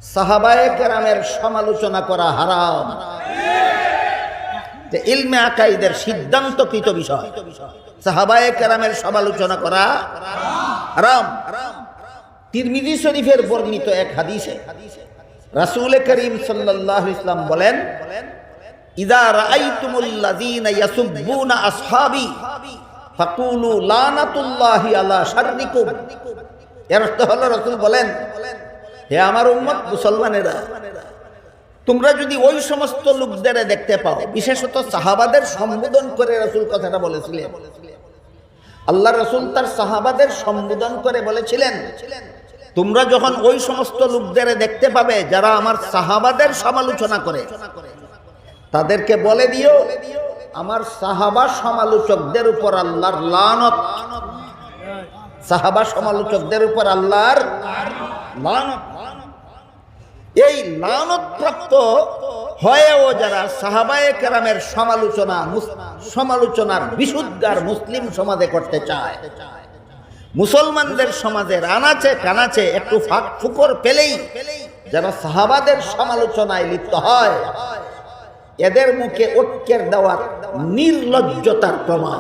সাহাবায়ে কেরামের সমালোচনা করা হারাম। যে ইলমে আকাইদের সিদ্ধান্তকৃত বিষয়, সাহাবায়ে কেরামের সমালোচনা করা হারাম। তিরমিজি শরীফের বর্ণিত এক হাদিসে রাসূল করিম সাল্লাল্লাহু আলাইহি ওয়াসাল্লাম বলেন, ইযা রাআইতুমুল্লাযীনা ইয়াসুব্বুনা আসহাবী ফাকুলু লানাতুল্লাহি আলা শাররিকুম। এর অর্থ হলো, রাসূল বলেন, হে আমার উম্মত মুসলমানেরা, তোমরা যদি ওই সমস্ত লোকদের দেখতে পাও, বিশেষত সাহাবাদের সম্বোধন করে রাসূল কথাটা বলেছিলেন। আল্লাহ রাসূল তার সাহাবাদের সম্বোধন করে বলেছিলেন, তোমরা যখন ওই সমস্ত লোকদের দেখতে পাবে যারা আমার সাহাবাদের সমালোচনা করে, তাদেরকে বলে দিও আমার সাহাবা সমালোচকদের উপর আল্লাহর লানত। সাহাবা সমালোচকদের উপর আল্লাহর লানত। এই লানত প্রাপ্ত হয়েও যারা সাহাবায়ে কেরামের সমালোচনার বিশুদ্ধার মুসলিম সমাজে করতে চায়, মুসলমানদের সমাজের আনাচে কানাচে একটু ফাঁক ফুকর পেলেই যারা সাহাবাদের সমালোচনায় লিপ্ত হয়, এদের মুখে ঐক্যের দেওয়ার নির্লজ্জতার প্রমাণ।